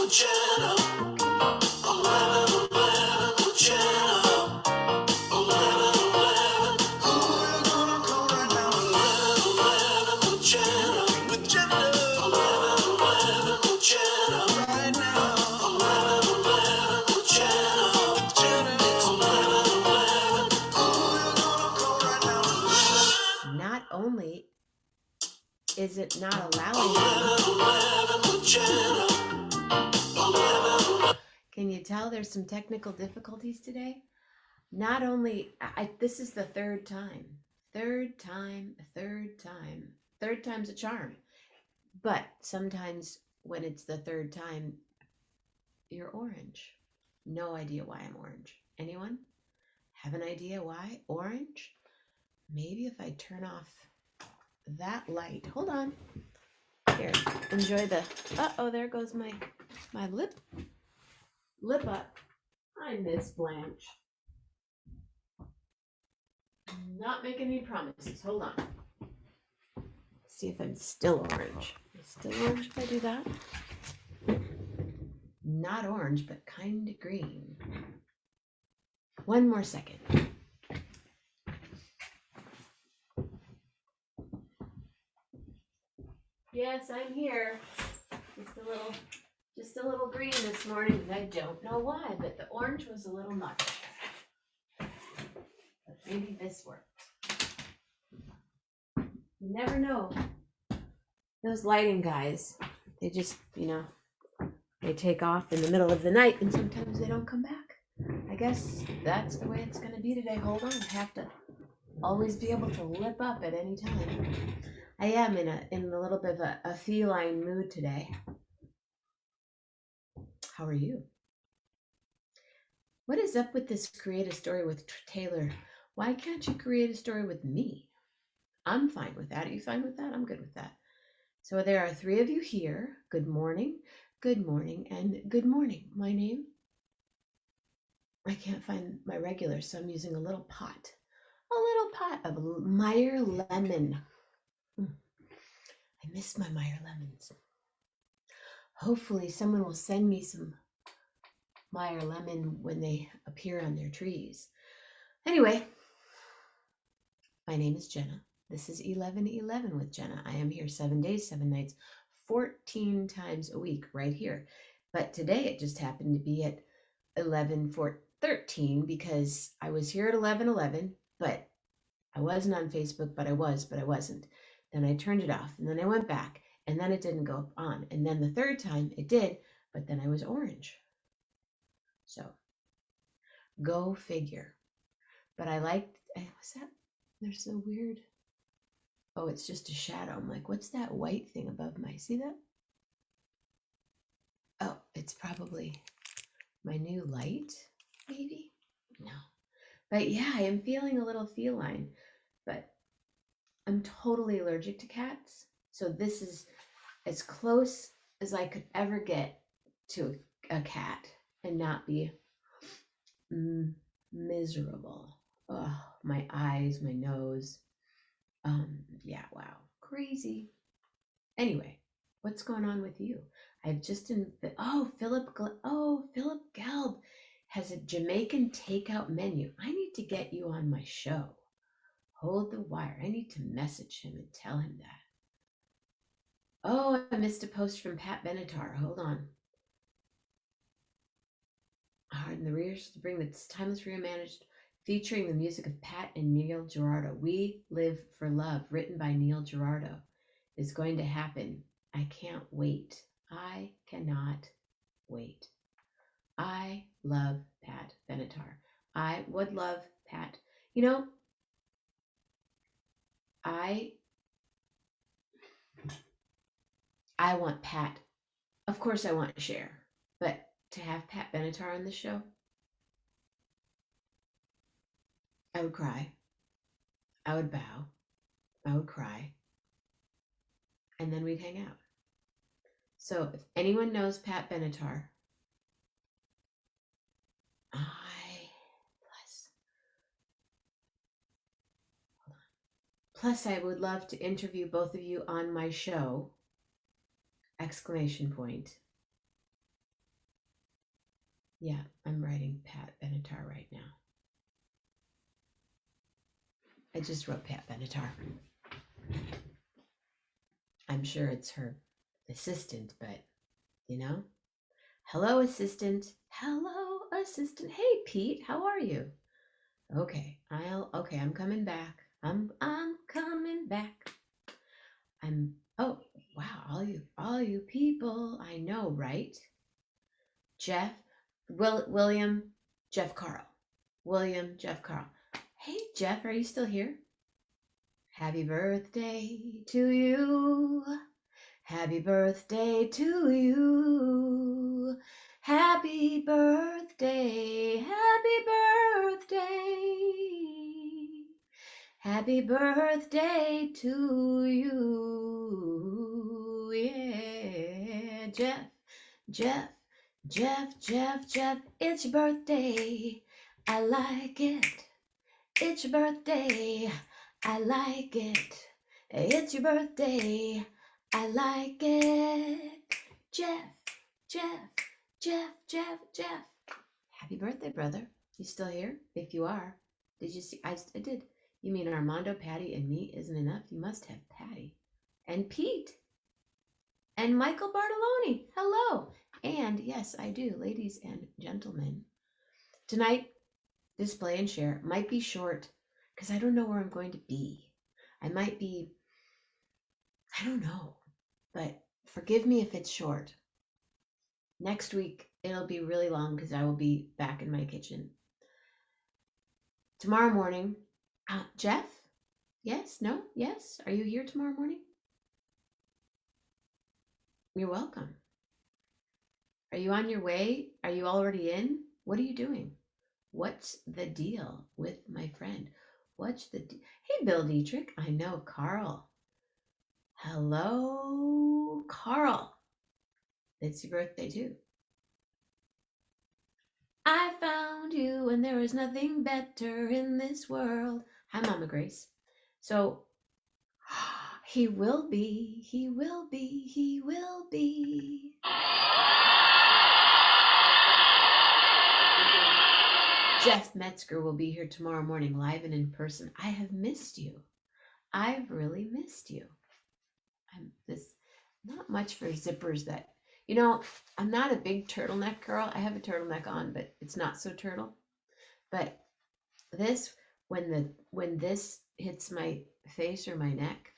Not only is it not allowing me, can you tell there's some technical difficulties today? Not only, this is the third time. Third time's a charm. But sometimes when it's the third time, you're orange. No idea why I'm orange. Anyone have an idea why? Orange? Maybe if I turn off that light. Hold on. Here, enjoy the, there goes my lip up. I miss Blanche. Not making any promises. Hold on. See if I'm still orange. Still orange if I do that? Not orange, but kind of green. One more second. Yes, I'm here. Just a little green this morning. I don't know why, but the orange was a little much. But maybe this worked. You never know. Those lighting guys, they just, they take off in the middle of the night and sometimes they don't come back. I guess that's the way it's going to be today. Hold on. I have to always be able to lip up at any time. I am in a little bit of a feline mood today. How are you? What is up with this create a story with Taylor? Why can't you create a story with me? I'm fine with that. Are you fine with that? I'm good with that. So there are 3 of you here. Good morning, and good morning. My name? I can't find my regular, so I'm using a little pot of Meyer lemon. I miss my Meyer lemons. Hopefully someone will send me some Meyer lemon when they appear on their trees. Anyway, my name is Jenna. This is 11:11 with Jenna. I am here 7 days, 7 nights, 14 times a week right here. But today it just happened to be at 11:13 because I was here at 11:11, but I wasn't on Facebook, but I wasn't. Then I turned it off, and then I went back, and then it didn't go on. And then the third time it did, but then I was orange. So, go figure. But I liked, what's that? They're so weird. Oh, it's just a shadow. I'm like, what's that white thing above my, see that? Oh, it's probably my new light, maybe? No. But yeah, I am feeling a little feline, but I'm totally allergic to cats. So this is as close as I could ever get to a cat and not be miserable. Oh, my eyes, my nose. Yeah, wow. Crazy. Anyway, what's going on with you? I've just Philip Gelb has a Jamaican takeout menu. I need to get you on my show. Hold the wire. I need to message him and tell him that. Oh, I missed a post from Pat Benatar. Hold on. In the rears to bring the timeless reimagined featuring the music of Pat and Neil Girardo. We Live for Love, written by Neil Girardo, is going to happen. I can't wait. I cannot wait. I love Pat Benatar. I would love Pat. I want Pat. Of course I want to share, but to have Pat Benatar on the show, I would cry. I would bow. I would cry. And then we'd hang out. So if anyone knows Pat Benatar, Plus, I would love to interview both of you on my show, exclamation point. Yeah, I'm writing Pat Benatar right now. I just wrote Pat Benatar. I'm sure it's her assistant, but you know. Hello, assistant. Hello, assistant. Hey, Pete, how are you? Okay, I'm coming back. I'm coming back. Oh, wow, all you people. I know, right? Jeff, William, Jeff Carl. William, Jeff Carl. Hey, Jeff, are you still here? Happy birthday to you. Happy birthday to you. Happy birthday. Happy birthday. Happy birthday to you. Yeah, Jeff, Jeff, it's your birthday. I like it. It's your birthday. I like it. It's your birthday. I like it. Jeff, Jeff, Jeff. Happy birthday, brother. You still here? If you are, did you see? I did. You mean Armando, Patty, and me isn't enough? You must have Patty and Pete and Michael Bartoloni. Hello. And yes, I do, ladies and gentlemen. Tonight, display and share might be short because I don't know where I'm going to be. I might be, I don't know, but forgive me if it's short. Next week, it'll be really long because I will be back in my kitchen. Tomorrow morning, Jeff? Yes? No? Yes? Are you here tomorrow morning? You're welcome. Are you on your way? Are you already in? What are you doing? What's the deal with my friend? Hey, Bill Dietrich. I know, Carl. Hello, Carl. It's your birthday, too. I found you and there is nothing better in this world. Hi, Mama Grace. So, he will be. Jeff Metzger will be here tomorrow morning, live and in person. I have missed you. I've really missed you. Not much for zippers that, I'm not a big turtleneck girl. I have a turtleneck on, but it's not so turtle. But this, when this hits my face or my neck,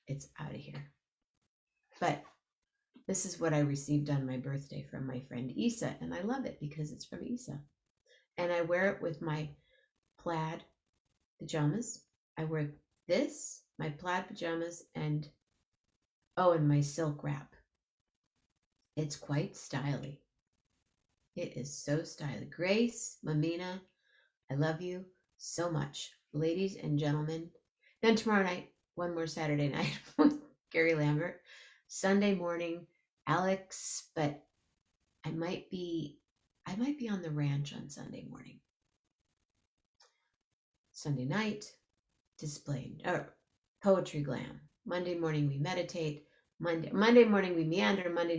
it's out of here. But this is what I received on my birthday from my friend Isa, and I love it because it's from Isa. And I wear it with my plaid pajamas. I wear this, my plaid pajamas, and my silk wrap. It's quite stylish. It is so stylish. Grace, Mammina, I love you so much. Ladies and gentlemen. Then tomorrow night, one more Saturday night with Gary Lambert. Sunday morning, Alex, but I might be on the ranch on Sunday morning. Sunday night, display, poetry glam. Monday morning we meditate. Monday morning we meander. Monday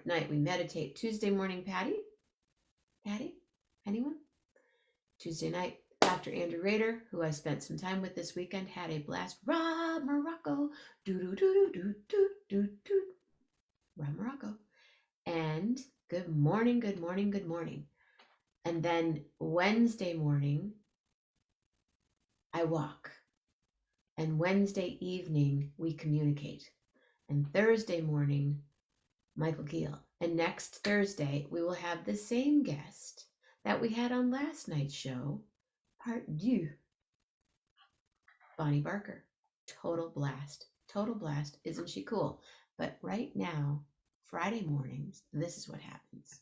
night we meditate. Tuesday morning, Patty? Anyone? Tuesday night, Dr. Andrew Rader, who I spent some time with this weekend, had a blast. Rob Morocco. Rob Morocco. And good morning. And then Wednesday morning, I walk. And Wednesday evening, we communicate. And Thursday morning, Michael Giel. And next Thursday, we will have the same guest that we had on last night's show, part 2. Bonnie Barker. Total blast. Isn't she cool? But right now, Friday mornings, this is what happens.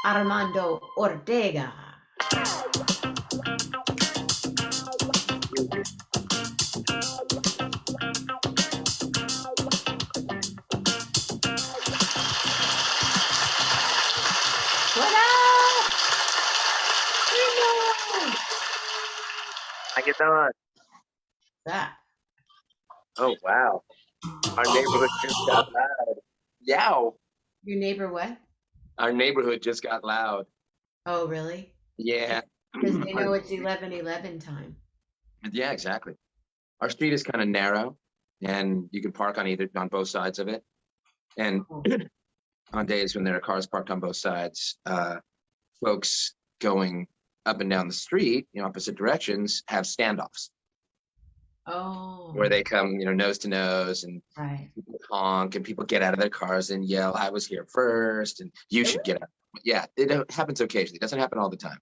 Armando Ortega. What up? ¿A qué estaba? That. Oh, wow. Our neighborhood just got loud. Yow. Your neighbor what? Our neighborhood just got loud. Oh, really? Yeah. Because they know it's 11:11 time. Yeah, exactly. Our street is kind of narrow, and you can park on both sides of it. And Oh. on days when there are cars parked on both sides, folks going up and down the street, opposite directions, have standoffs where Oh, they come, nose to nose, and right. people honk, and people get out of their cars and yell, "I was here first," and "You Really? should get out." Yeah, it happens occasionally. It doesn't happen all the time.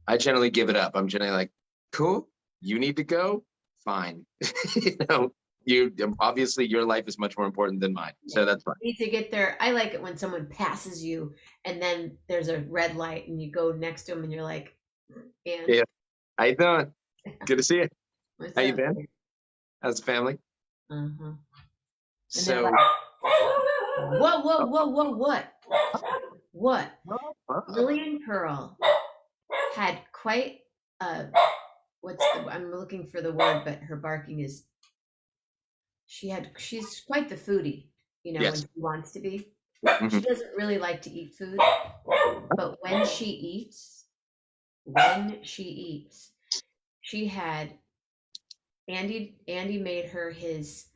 I generally give it up. I'm generally like, "Cool, you need to go. Fine." you know, you obviously your life is much more important than mine, Yeah. so that's fine. Need to get there. I like it when someone passes you and then there's a red light and you go next to them and you're like, and Yeah, how you doing? Good to see you. what's How you up? been? How's the family? Uh-huh. And they're like, So, whoa, whoa, oh, whoa, whoa, what? What? oh, oh, Lillian Pearl had quite a, I'm looking for the word, but her barking is, she's quite the foodie, when yes. she wants to be. She Hmm. doesn't really like to eat food, but when she eats, she had Andy made her his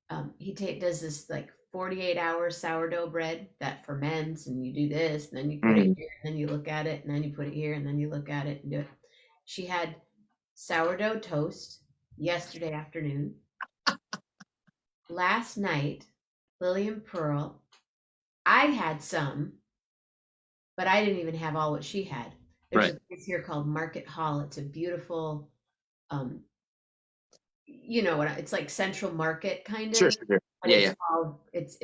does this like 48-hour sourdough bread that ferments, and you do this and then you put it Hmm. here and then you look at it and then you put it here and then you look at it and do it. She had sourdough toast yesterday afternoon. Last night, Lillian Pearl, I had some, but I didn't even have all what she had. There's Right. a place here called Market Hall. It's a beautiful, um, you know what? It's like Central Market kind Sure, of, sure, sure. but Yeah, it's yeah. called.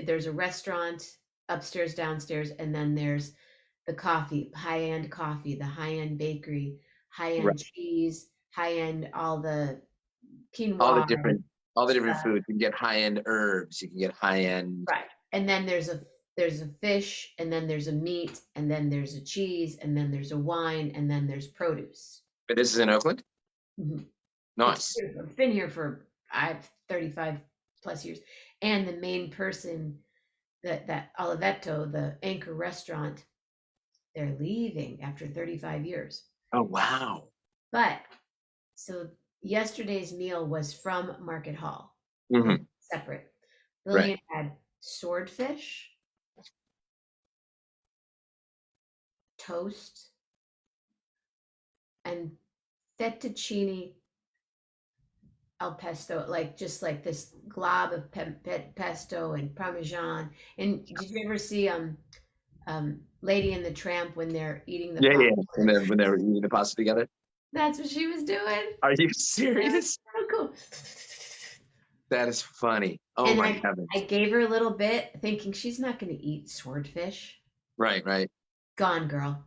There's a restaurant upstairs, downstairs, and then there's the coffee, high end coffee, the high end bakery, high Right. end cheese, high end all the All the quinoa and different, all the different stuff. foods. You can get high end herbs. You can get high end. Right. And then there's a fish, and then there's a meat, and then there's a cheese, and then there's a wine, and then there's produce. But this is in Oakland. Mhm. It's Nice. beautiful. I've been here for I've 35 plus years. And the main person, that Oliveto, the anchor restaurant, they're leaving after 35 years. Oh, wow. But so yesterday's meal was from Market Hall, Hmm. separate. Right. Lillian had swordfish, toast, and fettuccine al pesto, like just like this glob of pesto and parmesan. And did you ever see Lady and the Tramp when they're eating the Yeah, pasta? yeah. And then when they were eating the pasta together. That's what she was doing. Are you That was serious? so cool. That is funny. Oh And my I heavens. gave her a little bit, thinking she's not going to eat swordfish. Right, right. Gone, girl.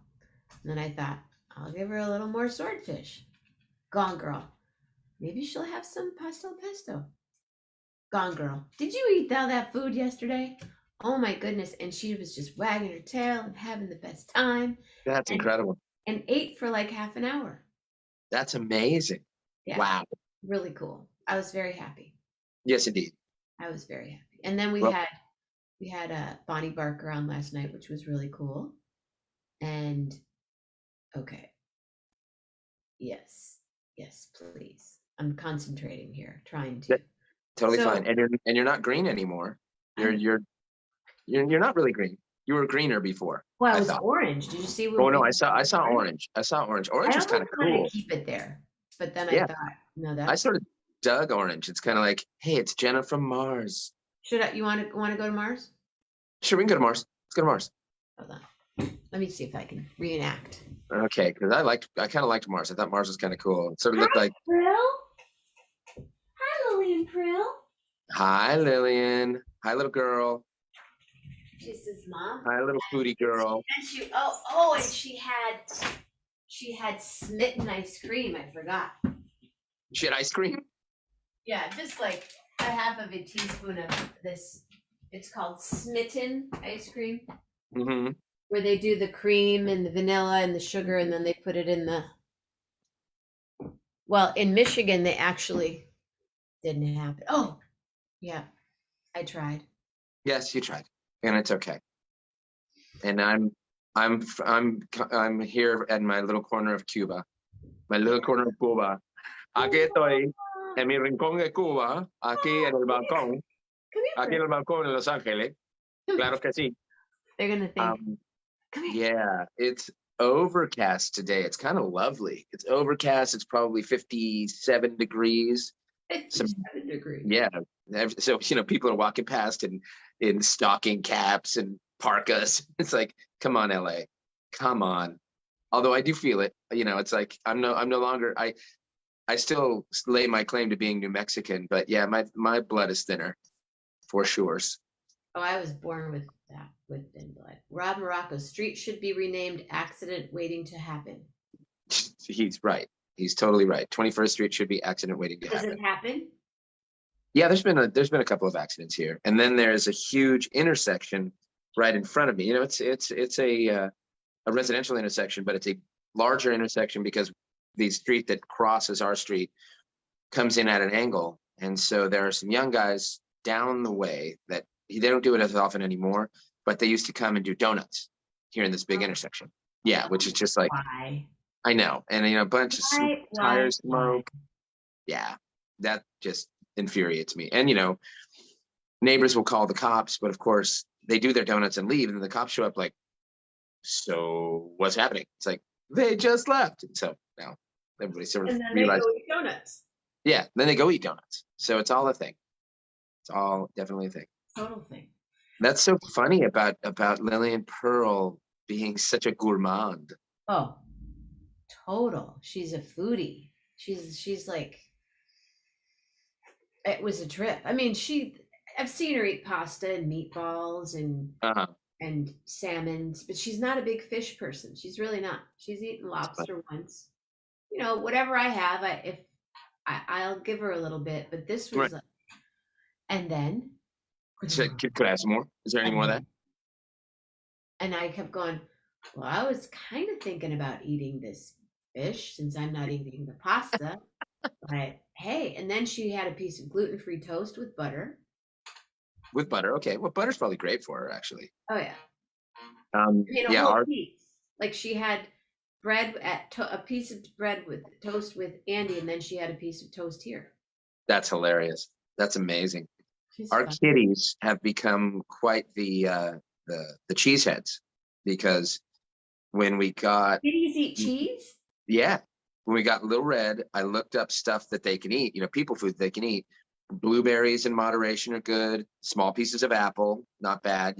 And then I thought, I'll give her a little more swordfish. Gone, girl. Maybe she'll have some pasta pesto. Gone, girl. Did you eat all that food yesterday? Oh my goodness. And she was just wagging her tail and having the best time, That's and incredible. ate for like half an hour. That's amazing. Yeah, Wow. really cool. I was very happy. Yes, indeed. I was very happy. And then we Well, had Bonnie Barker on last night, which was really cool. And okay, yes, yes, please. I'm concentrating here, trying to. that, totally So fine. And you're not green anymore. You're I'm you're you're not really green. You were greener before, well, I I was thought. orange. Did you see where Oh no, we I saw orange? orange. I saw orange. I Orange was kind almost of want to cool. keep it there, but then I Yeah. thought, no, I that's sort of dug orange. It's kind of like, hey, it's Jenna from Mars. should I you want to go to Mars? Sure, we can go to Mars. Let's go to Mars. Hold on. Let me see if I can reenact. Okay, because I kind of liked Mars. I thought Mars was kind of cool. It sort of looked Hi, like, Prill. Hi, Lillian Prill. hi, Lillian. Hi, little girl. She says, Mom. Hi, little foodie girl. And and she had smitten ice cream. I forgot. She had ice cream. Yeah, just like a half of a teaspoon of this. It's called smitten ice cream, Mm-hmm. where they do the cream and the vanilla and the sugar, and then they put it in the. Well, in Michigan, they actually Didn't happen. Oh, yeah, I tried. Yes, you tried, and it's okay. And I'm here at my little corner of Cuba, my little corner of Cuba. Aquí estoy en mi rincón de Cuba, aquí en el balcón, Come here aquí for en el balcón en Los Ángeles. come here. Claro que sí. They're gonna think, Um, come here. yeah, it's overcast today. It's kind of lovely. It's overcast. It's probably 57 degrees. Some 57 degrees. Yeah. So, people are walking past in stocking caps and parkas. It's like, come on, LA. Come on. Although I do feel it, it's like I'm no longer I still lay my claim to being New Mexican, but yeah, my blood is thinner for sure. Oh, I was born with that, with thin blood. Rob Morocco, street should be renamed accident waiting to happen. He's right. He's totally right. 21st Street should be accident waiting to Does happen. it happen? Yeah, there's been a couple of accidents here, and then there's a huge intersection right in front of me. It's a residential intersection, but it's a larger intersection because the street that crosses our street comes in at an angle, and so there are some young guys down the way that they don't do it as often anymore, but they used to come and do donuts here in this big intersection. Yeah, which is just like Why? I know, and a bunch of smoke, tire Why? smoke. Yeah, that just infuriates me. And neighbors will call the cops, but of course they do their donuts and leave, and then the cops show up like, so what's happening? It's like they just left. And so now everybody sort of And then they realized, go eat donuts. yeah, then they go eat donuts. So it's all a thing. It's all definitely a thing. Total thing. That's so funny about Lillian Pearl being such a gourmand. Oh, total. She's a foodie. She's like, it was a trip. I mean, I've seen her eat pasta and meatballs Uh-huh. and salmons, but she's not a big fish person. She's really not. She's eaten lobster once. Whatever I have, I'll give her a little bit, but this Right. was like, and then So, could I have some more? Is there any more of that? and I kept going, well, I was kind of thinking about eating this fish since I'm not eating the pasta. But hey, and then she had a piece of gluten-free toast with butter. With butter, okay. Well, butter's probably great for her, actually. Oh yeah. A Yeah, whole piece. Like she had bread a piece of bread with toast with Andy, and then she had a piece of toast here. that's hilarious. That's amazing. She's Our fun. kitties have become quite the cheeseheads because when we got Kitties eat cheese? yeah, when we got Little Red, I looked up stuff that they can eat, people food they can eat. Blueberries in moderation are good. Small pieces of apple, not bad,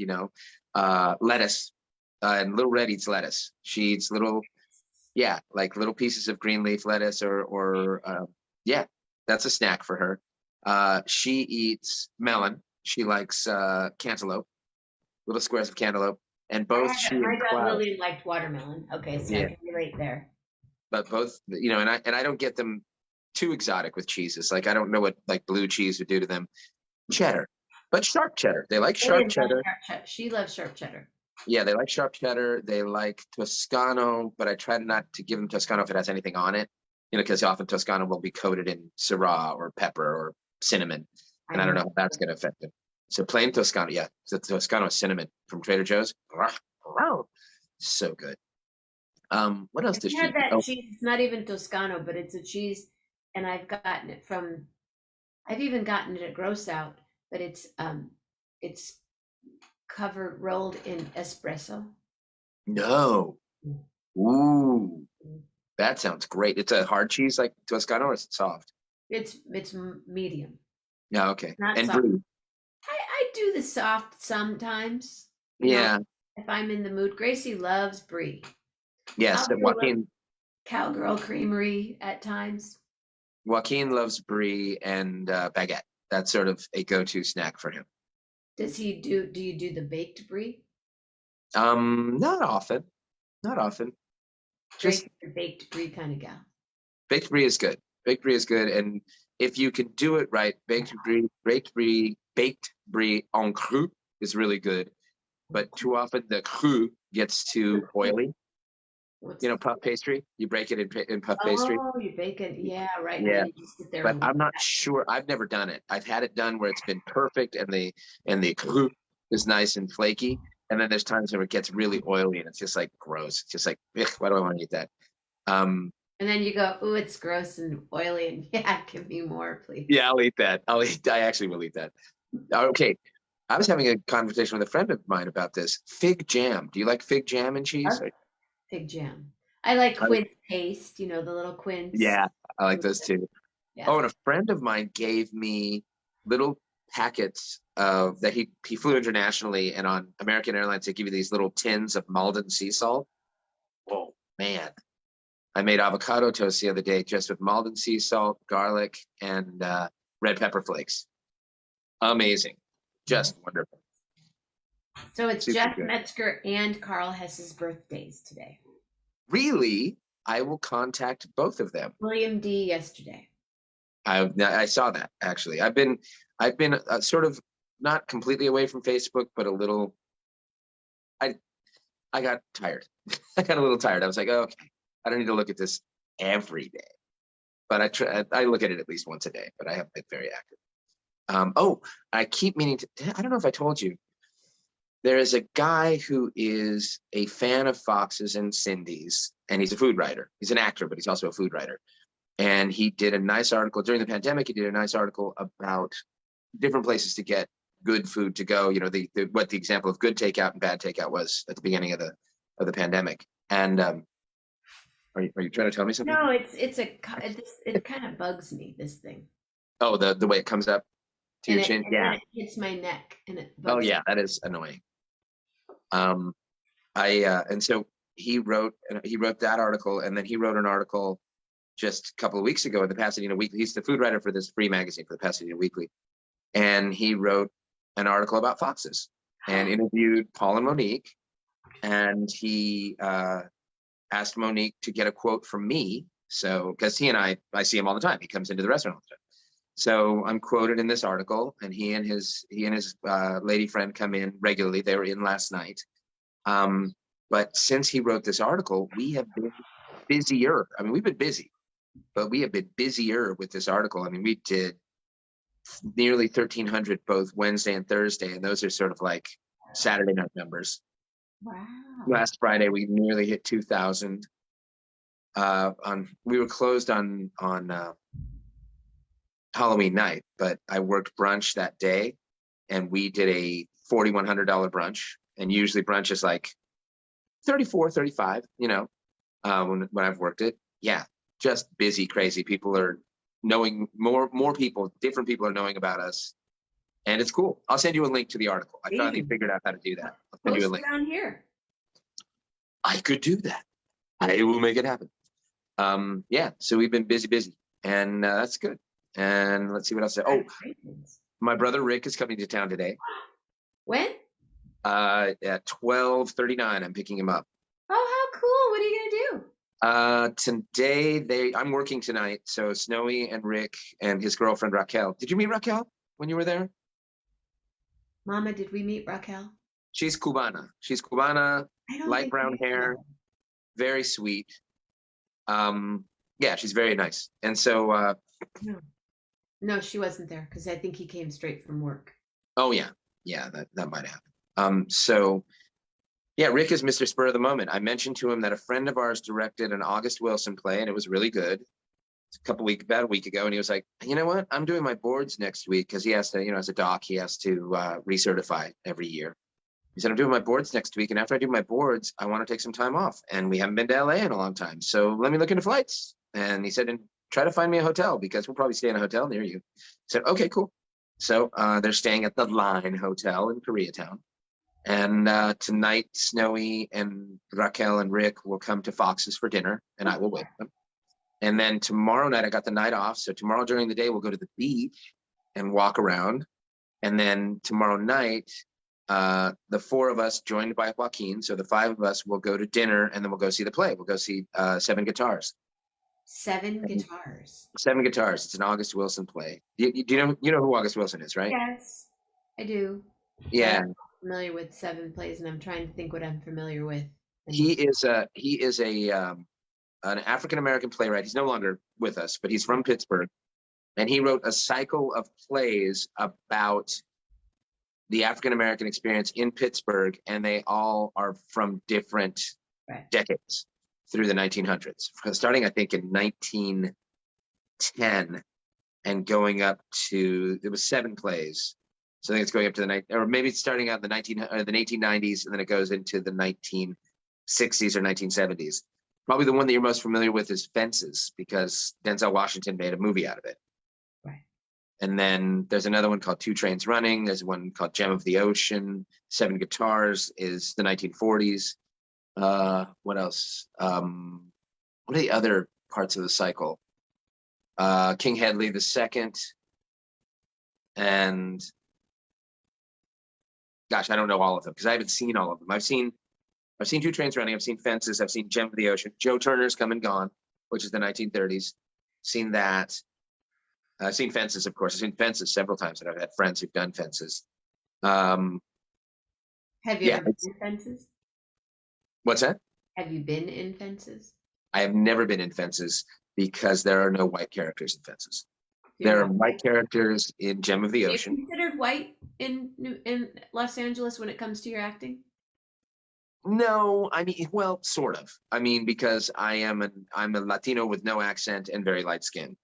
lettuce. And Little Red eats lettuce. She eats like little pieces of green leaf lettuce or yeah, that's a snack for her. She eats melon. She likes cantaloupe, little squares of cantaloupe, and both she My and dog Cloud. Lily liked watermelon. Okay, so I Yeah, can relate there. but both, and I don't get them too exotic with cheeses. Like I don't know what like blue cheese would do to them. Cheddar, but sharp cheddar. They like sharp cheddar. She loves sharp cheddar. Yeah, they like sharp cheddar. They like Toscano, but I try not to give them Toscano if it has anything on it. Because often Toscano will be coated in Syrah or pepper or cinnamon, and I don't know how that's going to affect them. So plain Toscano, yeah. So Toscano is cinnamon from Trader Joe's. So good. What else does she had eat? that Oh, cheese. It's not even Toscano, but it's a cheese, and I've even gotten it at Gross Out, but it's rolled in espresso. no. Mm. Ooh, that sounds great. It's a hard cheese like Toscano, or is it soft? It's medium. Yeah, okay. Not And soft. brie. I do the soft sometimes. Yeah. If I'm in the mood. Gracie loves brie. Yes, Cowgirl creamery at times. Joaquin loves brie and baguette. That's sort of a go-to snack for him. Do you do the baked brie? Not often. Not often. Just baked brie kind of gal. baked brie is good. Baked brie is good, and if you can do it right, baked brie en cru is really good. But too often the cru gets too oily, What's You know, puff pastry. You break it in puff pastry. oh, you bake it. Yeah, right. And Yeah, then you just sit there but and I'm not sure. I've never done it. I've had it done where it's been perfect and the is nice and flaky. And then there's times where it gets really oily and it's just like gross. It's just like, ugh, why do I want to eat that? Um, and then you go, ooh, it's gross and oily, and yeah, give me more, please. yeah, I'll eat that. I actually will eat that. Okay. I was having a conversation with a friend of mine about this fig jam. Do you like fig jam and cheese? Love fig jam. I like I, quince paste, the little quince. yeah, I like those too. Yeah. Oh, and a friend of mine gave me little packets of that he flew internationally, and on American Airlines they give you these little tins of Malden sea salt. Oh man, I made avocado toast the other day just with Malden sea salt, garlic, and red pepper flakes. Amazing, just wonderful, So it's super Jeff good. Metzger and Carl Hess's birthdays today. Really, I will contact both of them. William D. yesterday. I saw that actually. I've been sort of not completely away from Facebook, but a little. I I got tired. I got a little tired. I was like, oh, okay, I don't need to look at this every day, but I try. I look at it at least once a day. But I haven't been very active. Oh, I keep meaning to. I don't know if I told you. There is a guy who is a fan of Fox's and Cindy's, and he's a food writer. He's an actor, but he's also a food writer. And he did a nice article during the pandemic. He did a nice article about different places to get good food to go. You know, what the example of good takeout and bad takeout was at the beginning of the pandemic. And are you trying to tell me something? No, it kind of bugs me, this thing. Oh, the way it comes up to your chin. And then Yeah. it hits my neck and it Oh bugs yeah, that is annoying. And so he wrote that article, and then he wrote an article just a couple of weeks ago in the Pasadena Weekly. He's the food writer for this free magazine for the Pasadena Weekly, and he wrote an article about foxes and interviewed Paul and Monique, and he asked Monique to get a quote from me. So, because he and I see him all the time. He comes into the restaurant all the time. So I'm quoted in this article, and he and his lady friend come in regularly. They were in last night. But since he wrote this article, we have been busier. I mean, we've been busy, but we have been busier with this article. I mean, we did nearly 1,300 both Wednesday and Thursday, and those are sort of like Saturday night numbers. Wow. Last Friday, we nearly hit 2,000. We were closed on Halloween night, but I worked brunch that day, and we did a $4,100 brunch. And usually brunch is like 34, 35, when I've worked it. Yeah, just busy, crazy. People are knowing more people, different people are knowing about us. And it's cool. I'll send you a link to the article. I finally figured out how to do that. I'll send you a Post link. it on here. I could do that. I will make it happen. Yeah, so we've been busy. And that's good. And let's see what else. Oh, my brother Rick is coming to town today. When? At 12:39, I'm picking him up. Oh, how cool. What are you gonna do? Today I'm working tonight, so Snowy and Rick and his girlfriend Raquel. Did you meet Raquel when you were there? Mama, did we meet Raquel? She's Cubana. Light brown hair, very sweet. Yeah, she's very nice. And so No, she wasn't there because I think he came straight from work. Oh yeah, that might happen. So yeah, Rick is Mr. Spur of the Moment. I mentioned to him that a friend of ours directed an August Wilson play, and it was really good. About a week ago, and he was like, you know what? I'm doing my boards next week because he has to, as a doc, he has to recertify every year. He said, I'm doing my boards next week, and after I do my boards, I want to take some time off, and we haven't been to LA in a long time, so let me look into flights. And he said, and try to find me a hotel because we'll probably stay in a hotel near you. I said, okay, cool. So they're staying at the Line Hotel in Koreatown. And tonight, Snowy and Raquel and Rick will come to Fox's for dinner, and I will wait for them. And then tomorrow night, I got the night off. So tomorrow during the day, we'll go to the beach and walk around. And then tomorrow night, the four of us joined by Joaquin. So the five of us will go to dinner, and then we'll go see the play. We'll go see Seven Guitars. Seven Guitars. Seven Guitars. It's an August Wilson play. Do you know who August Wilson is, right? Yes, I do. Yeah. I'm familiar with 7 plays, and I'm trying to think what I'm familiar with he is an African American playwright. He's no longer with us, but he's from Pittsburgh, and he wrote a cycle of plays about the African American experience in Pittsburgh, and they all are from different decades through the 1900s, starting I think in 1910 and going up to, it was 7 plays. So I think it's going up to the night, or maybe it's starting out in the 1890s, and then it goes into the 1960s or 1970s. Probably the one that you're most familiar with is Fences, because Denzel Washington made a movie out of it. Right. And then there's another one called Two Trains Running. There's one called Gem of the Ocean. 7 Guitars is the 1940s. What else? What are the other parts of the cycle? King Hedley II. And gosh, I don't know all of them because I haven't seen all of them. I've seen Two Trains Running. I've seen Fences. I've seen Gem of the Ocean. Joe Turner's Come and Gone, which is the 1930s. Seen that. I've seen Fences, of course. I've seen Fences several times, and I've had friends who've done Fences. Have you ever been in Fences? What's that? Have you been in Fences? I have never been in Fences because there are no white characters in Fences. There are white characters in Gem of the Ocean. Are you considered white in Los Angeles when it comes to your acting? No, I mean, well, sort of. I mean, because I'm a Latino with no accent and very light skin,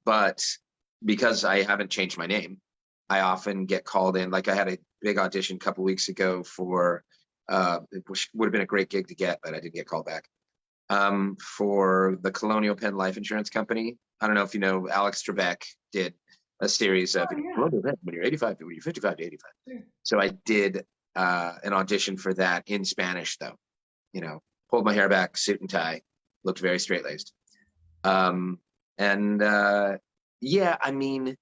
but because I haven't changed my name, I often get called in. Like I had a big audition a couple weeks ago for, which would have been a great gig to get, but I didn't get called back, for the Colonial Penn Life Insurance Company. I don't know if you know, Alex Trebek did a series of when you're 55, when you're 55 to 85. Sure. So I did an audition for that in Spanish, though. You know, pulled my hair back, suit and tie, looked very straight-laced. Yeah, I mean,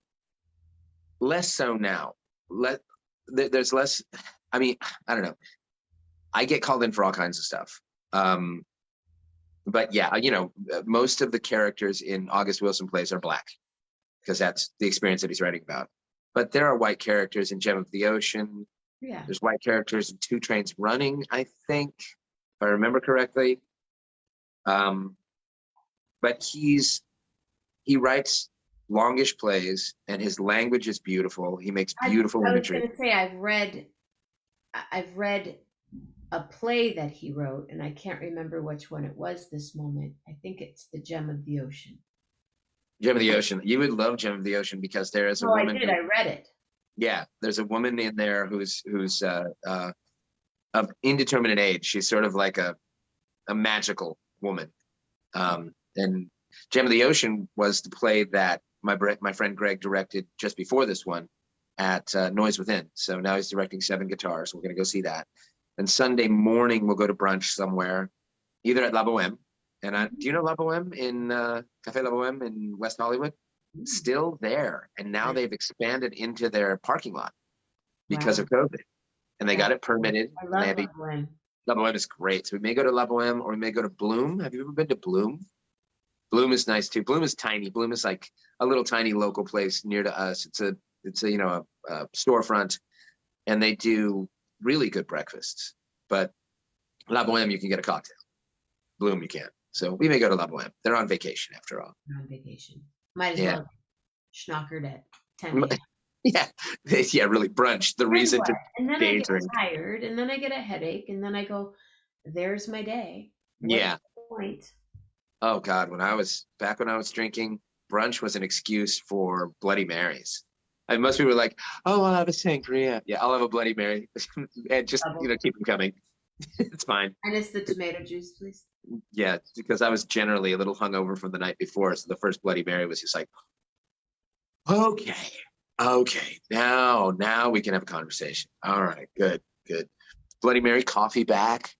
less so now. There's less. I mean, I don't know. I get called in for all kinds of stuff. But yeah, you know, most of the characters in August Wilson plays are Black because that's the experience that he's writing about. But there are white characters in Gem of the Ocean. Yeah. There's white characters in Two Trains Running, I think, if I remember correctly. But he writes longish plays, and his language is beautiful. He makes beautiful imagery. I was going to say I've read a play that he wrote, and I can't remember which one it was this moment. I think it's the Gem of the Ocean. Gem of the Ocean. You would love Gem of the Ocean because there is a woman. I did. I read it. Yeah, there's a woman in there who's of indeterminate age. She's sort of like a magical woman. And Gem of the Ocean was the play that my friend Greg directed just before this one at Noise Within. So now he's directing 7 Guitars. We're going to go see that. And Sunday morning, we'll go to brunch somewhere, either at La Boheme. And do you know La Boheme in Café La Boheme in West Hollywood? Still there. And now they've expanded into their parking lot because of COVID. And they got it permitted. I love La Boheme. La Boheme is great. So we may go to La Boheme or we may go to Bloom. Have you ever been to Bloom? Bloom is nice too. Bloom is tiny. Bloom is like a little tiny local place near to us. It's a storefront, and they do really good breakfasts. But La Boheme, you can get a cocktail. Bloom, you can't. So we may go to La Boheme. They're on vacation after all. They're on vacation. Might as well schnockered at 10 a.m. Yeah, really brunch. The reason to and then I get tired, and then I get a headache, and then I go, "There's my day." What's the point? Oh God, when I was drinking, brunch was an excuse for Bloody Marys. I mean, most people were like, "Oh, I'll have a sangria." Yeah, I'll have a Bloody Mary, and just keep them coming. It's fine. And it's the tomato juice, please. Yeah, because I was generally a little hungover from the night before, so the first Bloody Mary was just like, okay, now we can have a conversation. All right, good. Bloody Mary, coffee back.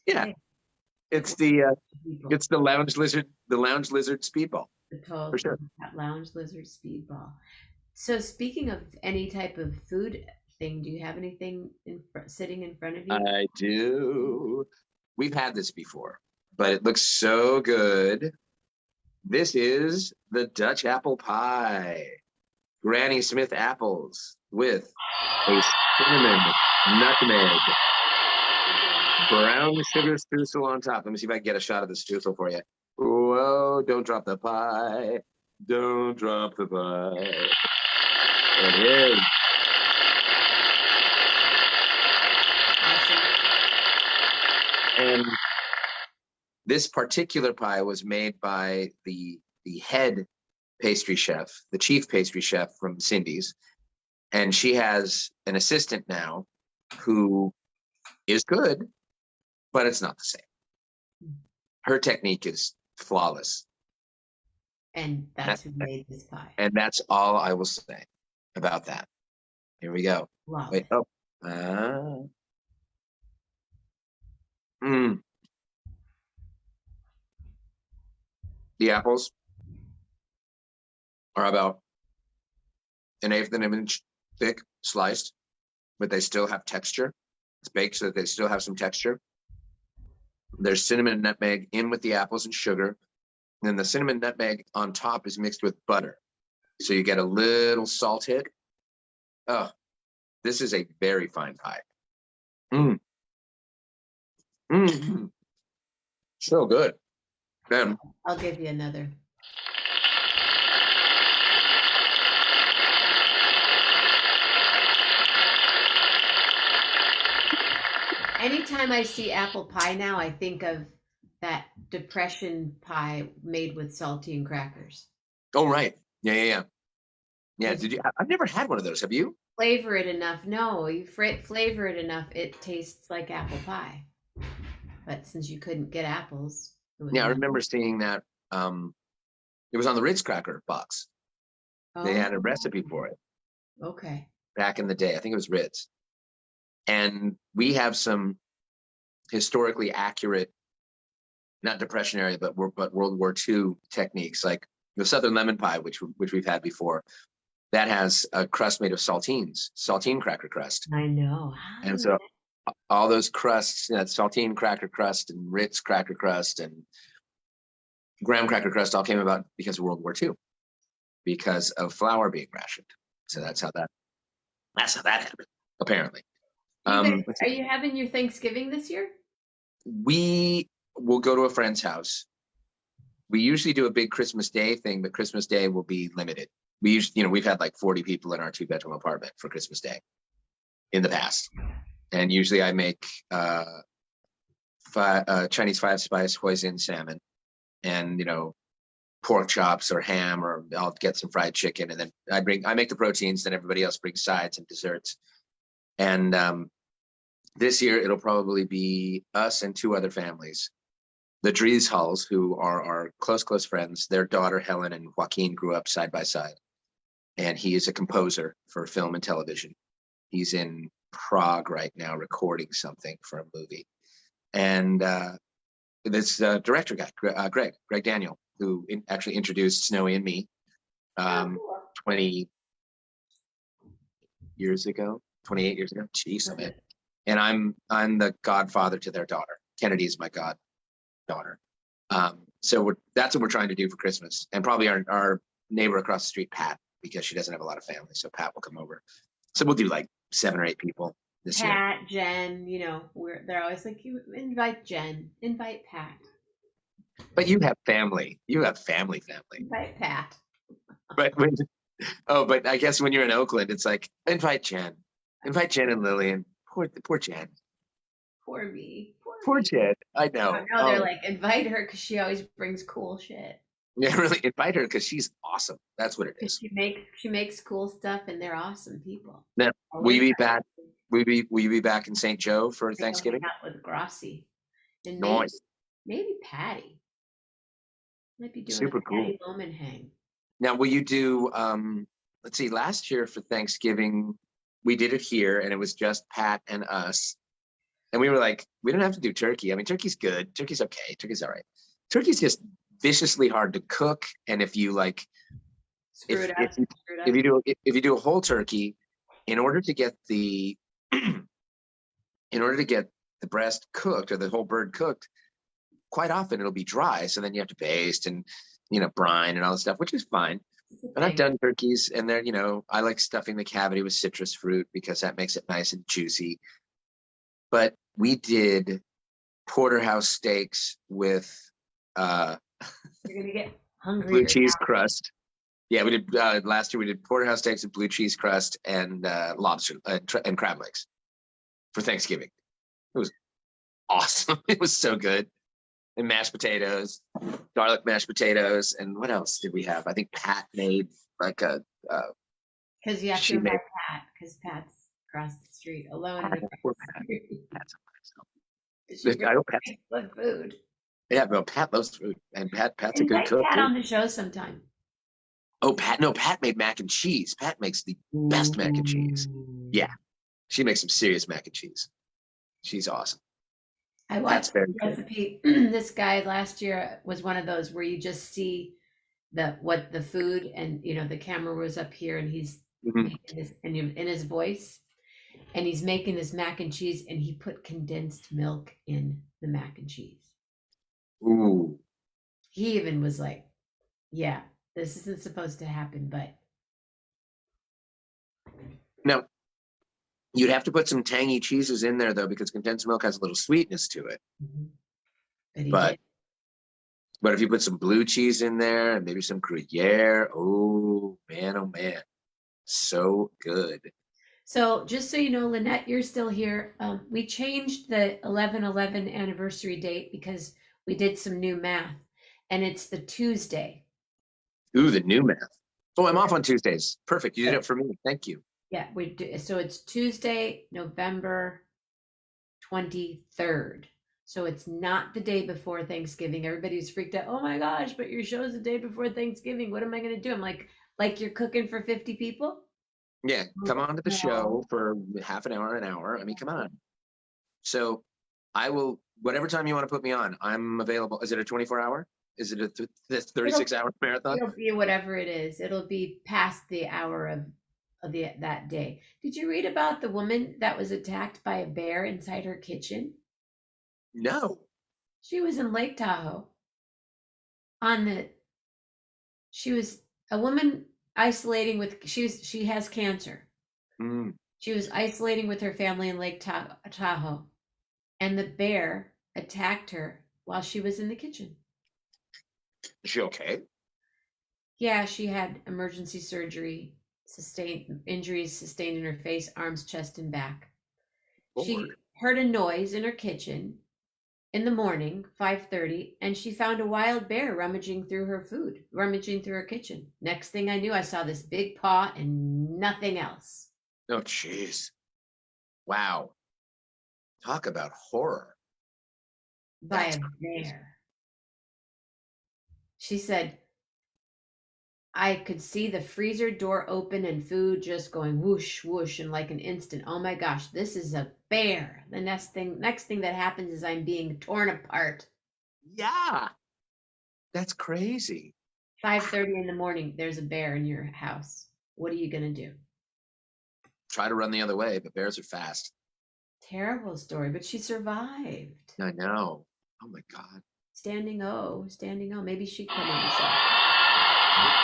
Yeah, it's the lounge lizard speedball. For sure. Lounge lizard speedball. So speaking of any type of food thing, do you have anything sitting in front of you? I do. We've had this before, but it looks so good. This is the Dutch apple pie Granny Smith apples with a cinnamon nutmeg brown sugar streusel on top. Let me see if I can get a shot of the streusel for you. Whoa, don't drop the pie. Don't drop the pie. There it is. And this particular pie was made by the head pastry chef, the chief pastry chef from Cindy's. And she has an assistant now who is good, but it's not the same. Her technique is flawless. And that's who made this pie. And that's all I will say about that. Here we go. Wow. Wait, oh. The apples are about an eighth of an inch thick, sliced, but they still have texture. It's baked so that they still have some texture. There's cinnamon and nutmeg in with the apples and sugar. And then the cinnamon nutmeg on top is mixed with butter. So you get a little salt hit. Oh, this is a very fine pie. So good. Then I'll give you another. Anytime I see apple pie now, I think of that depression pie made with saltine crackers. Oh, right. Yeah. Did you? I've never had one of those. Have you? Flavor it enough. No, you flavor it enough. It tastes like apple pie. But since you couldn't get apples. Yeah, I remember seeing that. It was on the Ritz cracker box. They had a recipe for it. Okay. Back in the day. I think it was Ritz. And we have some historically accurate, not Depression era, but World War II techniques, like the Southern lemon pie, which we've had before. That has a crust made of saltine cracker crust. I know. And so all those crusts, saltine cracker crust and Ritz cracker crust and graham cracker crust all came about because of World War II, because of flour being rationed. So that's how that happened, apparently. Are you having your Thanksgiving this year? We will go to a friend's house. We usually do a big Christmas Day thing, but Christmas Day will be limited. We usually, we've had like 40 people in our 2-bedroom apartment for Christmas Day in the past. And usually I make Chinese 5-spice hoisin salmon and, pork chops or ham, or I'll get some fried chicken. And then I make the proteins, then everybody else brings sides and desserts. And this year it'll probably be us and 2 other families. The Dries Hulls, who are our close friends, their daughter Helen and Joaquin grew up side by side. And he is a composer for film and television. He's in Prague right now recording something for a movie. And this director guy, Greg Daniel, who actually introduced Snowy and me 28 years ago. Jeez, man. And I'm the godfather to their daughter. Kennedy is my goddaughter. So that's what we're trying to do for Christmas. And probably our neighbor across the street, Pat, because she doesn't have a lot of family. So Pat will come over. So we'll do like 7 or 8 people this year. Pat, Jen, they're always like, you invite Jen, invite Pat. But you have family. You have family. Invite Pat. But but I guess when you're in Oakland, it's like, invite Jen and Lillian. Poor Jen. Poor me. Poor Jen. I know. No, they're like, invite her because she always brings cool shit. Yeah, really invite her because she's awesome. That's what it is. She makes cool stuff, and they're awesome people. Now, will you be back? Will you be back in St. Joe for Thanksgiving? Out with Grossi, and nice. Maybe Patty. Might be doing super cool. Patty Bowman hang. Now, will you do? Let's see. Last year for Thanksgiving, we did it here, and it was just Pat and us. And we were like, we don't have to do turkey. I mean, turkey's good. Turkey's okay. Turkey's all right. Turkey's just viciously hard to cook. And if you like, if you do a whole turkey, in order to get the breast cooked or the whole bird cooked, quite often it'll be dry. So then you have to baste and brine and all this stuff, which is fine. And I've done turkeys, and they're, I like stuffing the cavity with citrus fruit because that makes it nice and juicy. But we did porterhouse steaks with You're gonna get blue hungrier cheese crust. Yeah, we did last year. We did porterhouse steaks with blue cheese crust and lobster and crab legs for Thanksgiving. It was awesome. It was so good. And mashed potatoes, garlic mashed potatoes, and what else did we have? I think Pat made like a. because you have to She made. invite Pat because Pat's across the street alone. In Poor the Pat. street. Pat's She I brings don't Pat. good food. Yeah, no, Pat loves food, and Pat's a good Invite cook Pat too. on the show sometime. Oh, Pat, no, Pat made mac and cheese. Pat makes the best mac and cheese. Yeah, she makes some serious mac and cheese. She's awesome. I Pat's watched very the good. recipe. This guy last year was one of those where you just see the food, and the camera was up here, and he's Mhm. making this in his voice, and he's making this mac and cheese, and he put condensed milk in the mac and cheese. Ooh, He even was like, "Yeah, this isn't supposed to happen," but now you'd have to put some tangy cheeses in there though, because condensed milk has a little sweetness to it. Mhm. But he But did. but if you put some blue cheese in there and maybe some Gruyere, oh man, so good. So just so you know, Lynette, you're still here. We changed the 11/11 anniversary date because we did some new math, and it's the Tuesday. Ooh, the new math. Oh, I'm off on Tuesdays. Perfect. You did it for me. Thank you. Yeah, we do. So it's Tuesday, November 23rd. So it's not the day before Thanksgiving. Everybody's freaked out. Oh my gosh, but your show's the day before Thanksgiving. What am I going to do? I'm like you're cooking for 50 people? Yeah, come on to the show No. for half an hour, an hour. I mean, come on. So I will, whatever time you want to put me on, I'm available. Is it a 24 hour? Is it a 36-hour marathon? It'll be whatever it is. It'll be past the hour of that day. Did you read about the woman that was attacked by a bear inside her kitchen? No. She was in Lake Tahoe on the she was a woman isolating with she has cancer. Mm. She was isolating with her family in Lake Tahoe, and the bear attacked her while she was in the kitchen. Is she okay? Yeah, she had emergency surgery, sustained injuries sustained in her face, arms, chest, and back. Lord. She heard a noise in her kitchen in the morning, 5:30, and she found a wild bear rummaging through her food, rummaging through her kitchen. Next thing I knew, I saw this big paw and nothing else. Oh, jeez. Wow. Talk about horror. By That's a crazy. bear. She said, I could see the freezer door open and food just going whoosh, whoosh in like an instant. Oh my gosh, this is a bear. The next thing that happens is I'm being torn apart. Yeah. That's crazy. 5:30 in the morning, there's a bear in your house. What are you gonna do? Try to run the other way, but bears are fast. Terrible story, but she survived. I know. Oh my God. Standing O, standing O. Maybe she can come on the show.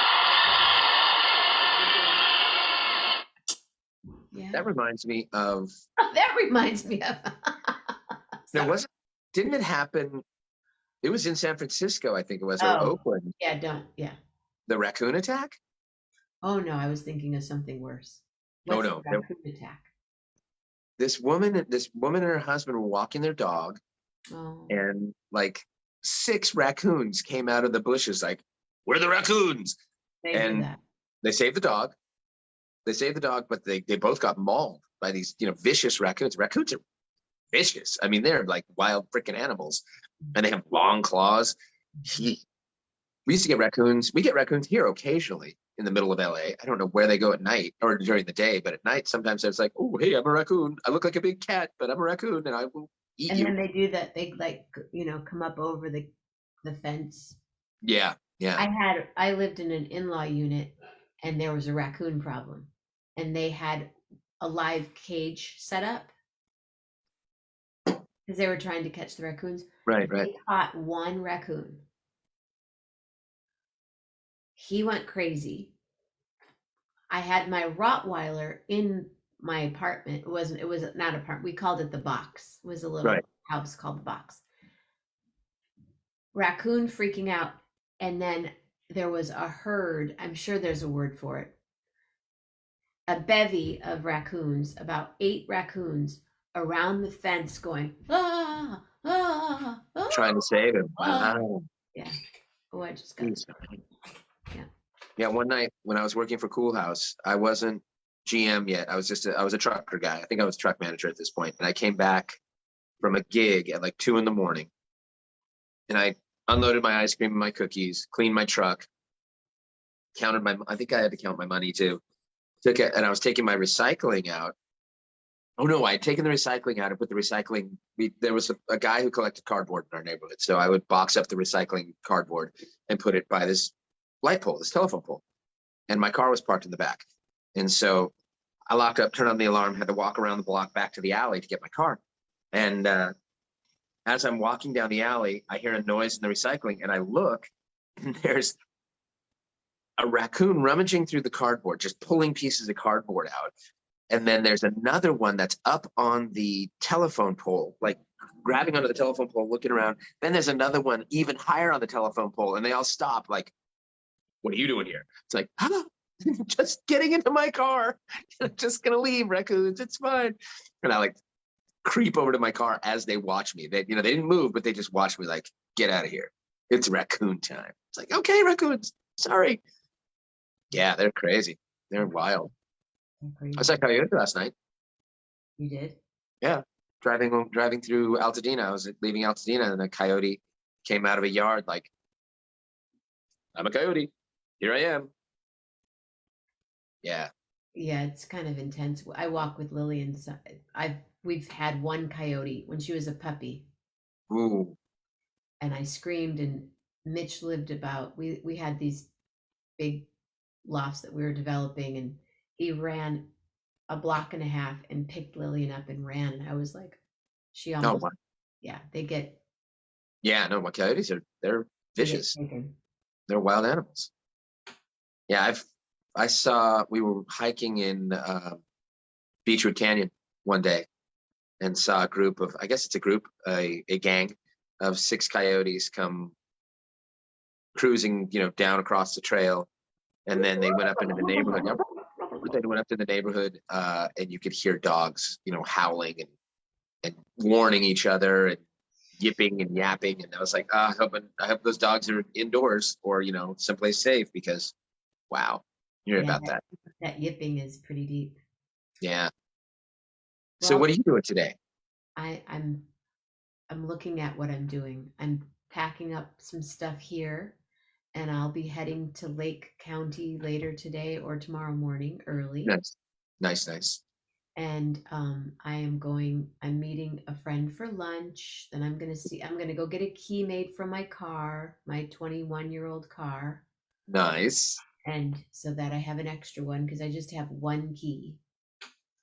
Yeah. That reminds me of, That reminds me of. there Sorry. wasn't, didn't it happen? It was in San Francisco, I think it was, or Oh, Oakland, yeah, don't. Yeah. the raccoon attack. Oh no, I was thinking of something worse. Oh What's the no. raccoon attack? This woman and her husband were walking their dog, Oh, and like 6 raccoons came out of the bushes, like, "We're the raccoons!" they do And that. they saved the dog. They saved the dog, but they both got mauled by these, vicious raccoons. Raccoons are vicious. I mean, they're like wild freaking animals, and they have long claws. He, we used to get raccoons. We get raccoons here occasionally in the middle of LA. I don't know where they go at night or during the day, but at night sometimes it's like, "Oh, hey, I'm a raccoon. I look like a big cat, but I'm a raccoon, and I will eat And you." then they do that. They like come up over the fence. Yeah, yeah. I lived in an in-law unit, and there was a raccoon problem, and they had a live cage set up because they were trying to catch the raccoons. Right, right. They caught one raccoon. He went crazy. I had my Rottweiler in my apartment. It was not apartment. We called it the box. It was a Right. little house called the box. Raccoon freaking out. And then there was a herd. I'm sure there's a word for it. A bevy of raccoons, about 8 raccoons around the fence going, ah, ah, Trying to ah, save him. ah. Wow. Yeah. Oh, I just got, Jeez. yeah. Yeah, one night when I was working for Cool House, I wasn't GM yet. I was a trucker guy. I think I was truck manager at this point. And I came back from a gig at like 2 in the morning, and I unloaded my ice cream and my cookies, cleaned my truck, counted I think I had to count my money too. Took it, and I was taking my recycling out. Oh no, I had taken the recycling out and put the recycling. There was a guy who collected cardboard in our neighborhood. So I would box up the recycling cardboard and put it by this light pole, this telephone pole. And my car was parked in the back. And so I locked up, turned on the alarm, had to walk around the block back to the alley to get my car. And as I'm walking down the alley, I hear a noise in the recycling, and I look, and there's a raccoon rummaging through the cardboard, just pulling pieces of cardboard out. And then there's another one that's up on the telephone pole, like grabbing onto the telephone pole, looking around. Then there's another one even higher on the telephone pole, and they all stop, like, what are you doing here? It's like, just getting into my car. I'm just gonna leave, raccoons. It's fine. And I like creep over to my car as they watch me. They didn't move, but they just watch me like, get out of here. It's raccoon time. It's like, okay, raccoons. Sorry. Yeah, they're crazy. They're wild. I saw a coyote last night. You did? Yeah, driving through Altadena. I was leaving Altadena, and a coyote came out of a yard. Like, I'm a coyote. Here I am. Yeah. Yeah, it's kind of intense. I walk with Lily, and so we've had one coyote when she was a puppy, Ooh. and I screamed. And Mitch lived about. We had these big lofts that we were developing, and he ran a block and a half and picked Lillian up and ran. And I was like, she Oh, almost, wow. yeah, they get Yeah, no, my coyotes they're they get vicious. taken. They're wild animals. Yeah, we were hiking in Beechwood Canyon one day and saw a group of, I guess it's a group, a gang of 6 coyotes come cruising, down across the trail. And then they went up into the neighborhood. They went up to the neighborhood, and you could hear dogs, howling and warning each other and yipping and yapping. And I was like, I hope those dogs are indoors or, someplace safe, because wow, you hear Yeah, about that. that yipping is pretty deep. Yeah. So Well, what are you doing today? I'm looking at what I'm doing. I'm packing up some stuff here, and I'll be heading to Lake County later today or tomorrow morning early. Nice. Nice, nice. And I'm meeting a friend for lunch. Then I'm gonna go get a key made from my car, my 21-year-old car. Nice. And so that I have an extra one, because I just have one key.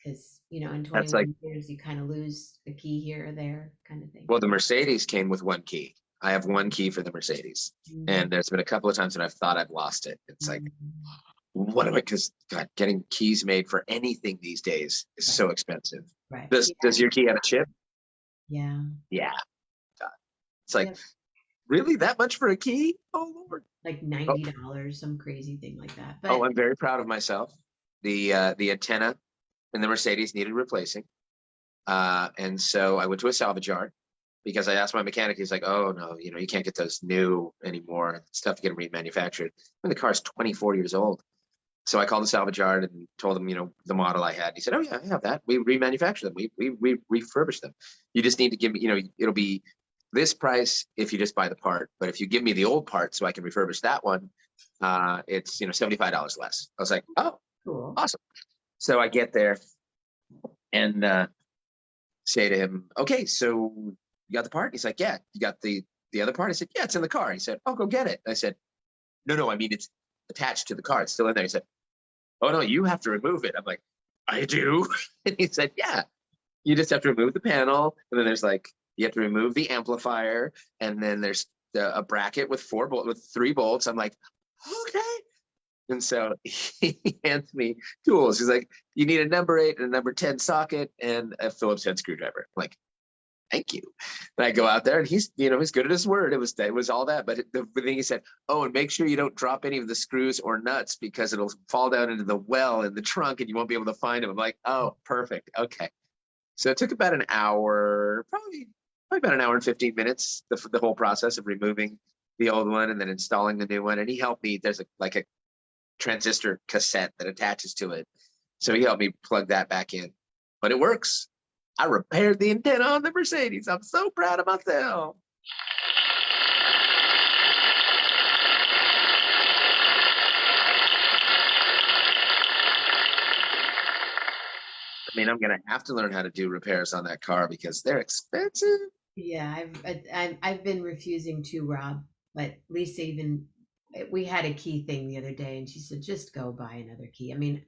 Because, in That's like, 21 years, you kind of lose a key here or there, kind of thing. well, the Mercedes came with one key. I have one key for the Mercedes. And there's been a couple of times when I've thought I've lost it. It's like, what am I, because God, getting keys made for anything these days is so expensive. Right. Does your key have a chip? Yeah. Yeah. God. It's like, Yeah. really, that much for a key? Oh Lord. Like $90, some crazy thing like that. But Oh, I'm very proud of myself. The antenna in the Mercedes needed replacing. And so I went to a salvage yard because I asked my mechanic. He's like, oh no, you can't get those new anymore. It's tough to get them remanufactured. And the car's 24 years old. So I called the salvage yard and told him, the model I had. He said, oh yeah, I have that. We remanufacture them. We refurbish them. You just need to give me, it'll be this price if you just buy the part. But if you give me the old part so I can refurbish that one, it's, $75 less. I was like, oh, cool. awesome. So I get there and say to him, okay, so you got the part? He's like, yeah. You got the other part? I said, yeah, it's in the car. He said, oh, go get it. I said, no, I mean, it's attached to the car. It's still in there. He said, oh no, you have to remove it. I'm like, I do. And he said, yeah, you just have to remove the panel. And then there's like, you have to remove the amplifier. And then there's a bracket with 3 bolts. I'm like, okay. And so he hands me tools. He's like, you need a number 8 and a number 10 socket and a Phillips head screwdriver. I'm like, thank you. And I go out there and he's good at his word. It was all that. But the thing he said, oh, and make sure you don't drop any of the screws or nuts because it'll fall down into the well in the trunk and you won't be able to find them. I'm like, oh, perfect. Okay. So it took about an hour, probably about an hour and 15 minutes, the whole process of removing the old one and then installing the new one. And he helped me. There's a transistor cassette that attaches to it. So he helped me plug that back in. But it works. I repaired the antenna on the Mercedes. I'm so proud of myself. I mean, I'm going to have to learn how to do repairs on that car because they're expensive. Yeah, I've been refusing to, Rob, but Lisa even we had a key thing the other day and she said just go buy another key. I mean,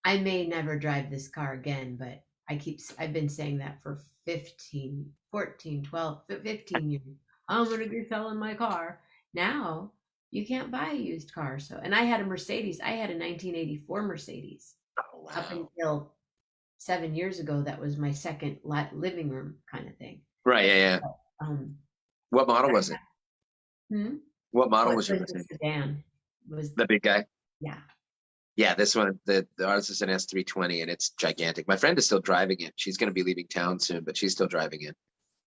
I may never drive this car again, but I've been saying that for 15, 14, 12, 15 years. I'm going to be selling my car. Now, you can't buy a used car. So, and I had a Mercedes. I had a 1984 Mercedes Oh, up wow. until 7 years ago. That was my second living room kind of thing. Right. Yeah. Um, What model was it? hmm? What model What was your was the Mercedes? sedan? Was The big guy? Yeah. Yeah, this one, the ours is an S320 and it's gigantic. My friend is still driving it. She's going to be leaving town soon, but she's still driving it.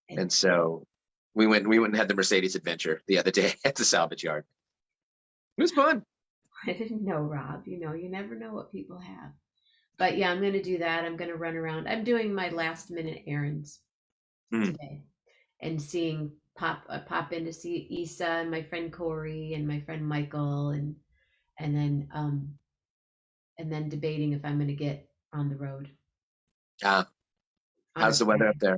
And so we went and had the Mercedes adventure the other day at the salvage yard. It was fun. I didn't know, Rob. You never know what people have. But yeah, I'm going to do that. I'm going to run around. I'm doing my last minute errands Mm. today and seeing pop in to see Isa and my friend Corey and my friend Michael and then debating if I'm going to get on the road on a How's the weather up Friday. there?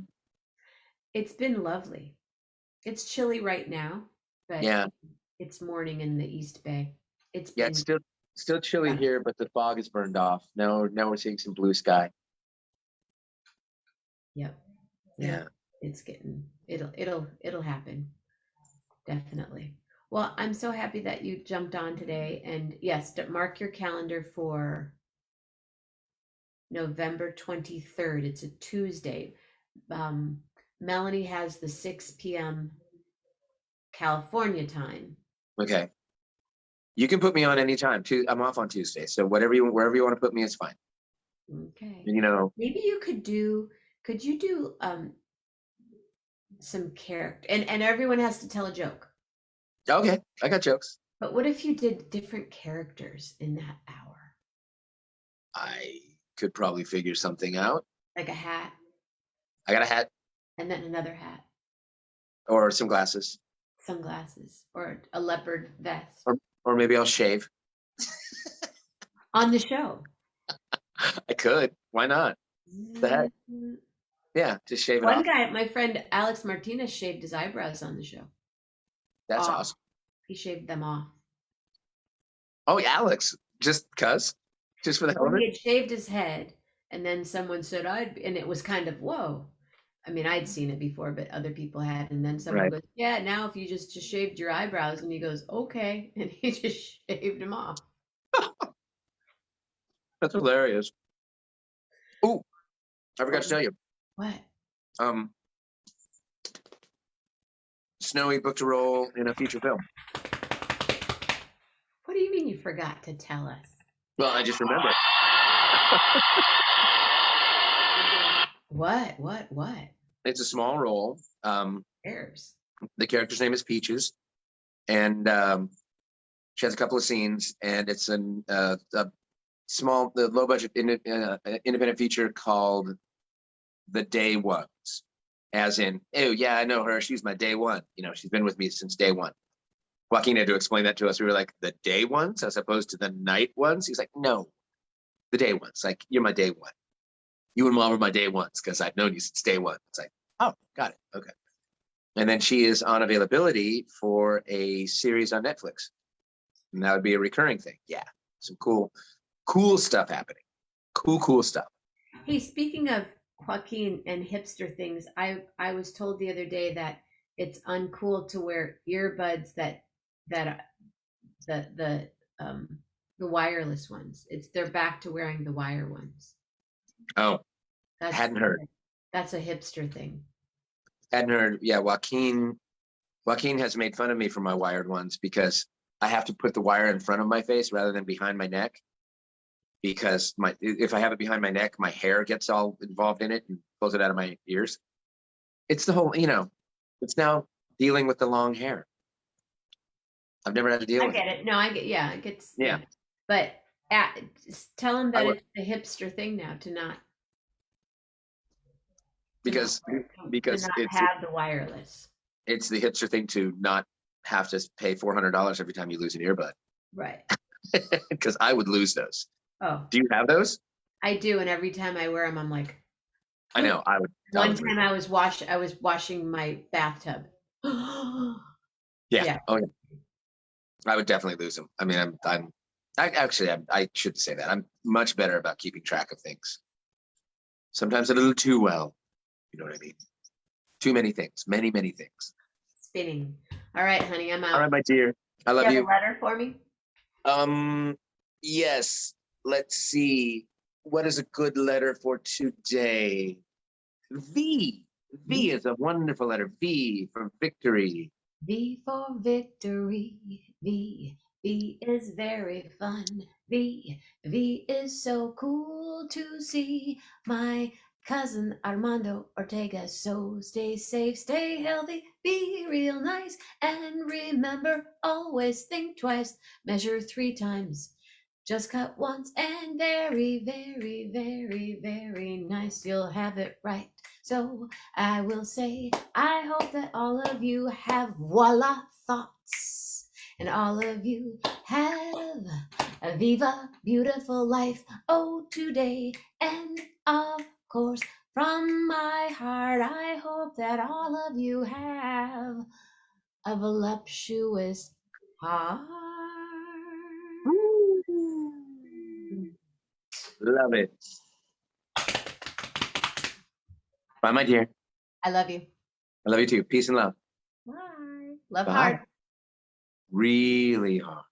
It's been lovely. It's chilly right now, but Yeah, it's morning in the East Bay. It's yeah, it's been still chilly here, but the fog is burned off. Now we're seeing some blue sky. Yep. Yeah. Yep. It'll happen. Definitely. Well, I'm so happy that you jumped on today. And yes, mark your calendar for November 23rd. It's a Tuesday. Um, Melanie has the 6 p.m. California time. Okay. You can put me on anytime. I'm off on Tuesday, so wherever you want to put me is fine. Okay. You know. Maybe could you do some character and everyone has to tell a joke. Okay, I got jokes. But what if you did different characters in that hour? I could probably figure something out. Like a hat I got a hat and then another hat, or some glasses, sunglasses, or a leopard vest or maybe I'll shave. on the show. I could. Why not? The heck? Yeah, just shave it One off. guy, my friend Alex Martinez, shaved his eyebrows on the show. That's Off. awesome. He shaved them off. Oh, yeah, Alex, just for the hell of Well, he it. had shaved his head, and then someone said, and it was kind of, whoa. I mean, I'd seen it before, but other people had. And then someone Right. goes, yeah, now if you just shaved your eyebrows. And he goes, okay. And he just shaved them off. That's hilarious. Oh, I forgot to tell you. What? Snowy booked a role in a feature film. What do you mean you forgot to tell us? Well, I just remembered. What? It's a small role. Cares? The character's name is Peaches, and she has a couple of scenes, and it's a low budget independent feature called The Day Ones, as in, oh yeah, I know her. She's my day one. She's been with me since day one. Joaquin had to explain that to us. We were like, the day ones as opposed to the night ones. He's like, no, the day ones. Like, you're my day one. You and mom are my day ones because I've known you since day one. It's like, oh, got it. Okay. And then she is on availability for a series on Netflix. And that would be a recurring thing. Yeah. Some cool stuff happening. Cool stuff. Hey, speaking of Joaquin and hipster things, I was told the other day that it's uncool to wear earbuds that the wireless ones. They're back to wearing the wire ones. Oh, That's hadn't heard. That's a hipster thing. Hadn't heard. Yeah, Joaquin has made fun of me for my wired ones because I have to put the wire in front of my face rather than behind my neck. Because if I have it behind my neck, my hair gets all involved in it and pulls it out of my ears. It's the whole, it's now dealing with the long hair. I've never had to deal I with get it. it. No, I get. Yeah, it gets. Yeah. But just tell them I that would, it's the hipster thing now to not because to not have the wireless. it's the hipster thing to not have to pay $400 every time you lose an earbud. Right. Because I would lose those. Oh, Do you have those? I do, and every time I wear them, I'm like, I know. I would. one time I was washing my bathtub. Yeah. Yeah. Oh yeah. I would definitely lose them. I mean, I shouldn't say that. I'm much better about keeping track of things. Sometimes a little too well. You know what I mean? Too many things. Many, many things. Spinning. All right, honey, I'm out. All right, my dear. I love You have you. a letter for me? Yes. Let's see. What is a good letter for today? V. V is a wonderful letter. V for victory. V for victory. V. V is very fun. V. V is so cool to see. My cousin Armando Ortega. So stay safe, stay healthy, be real nice, and remember, always think twice. Measure 3 times. Just cut once, and very, very, very, very nice. You'll have it right. So I will say, I hope that all of you have voila thoughts, and all of you have a viva beautiful life. Oh, today, and of course, from my heart, I hope that all of you have a voluptuous heart. Love it. Bye, my dear. I love you. I love you too. Peace and love. Bye. Love Bye. hard. Really hard.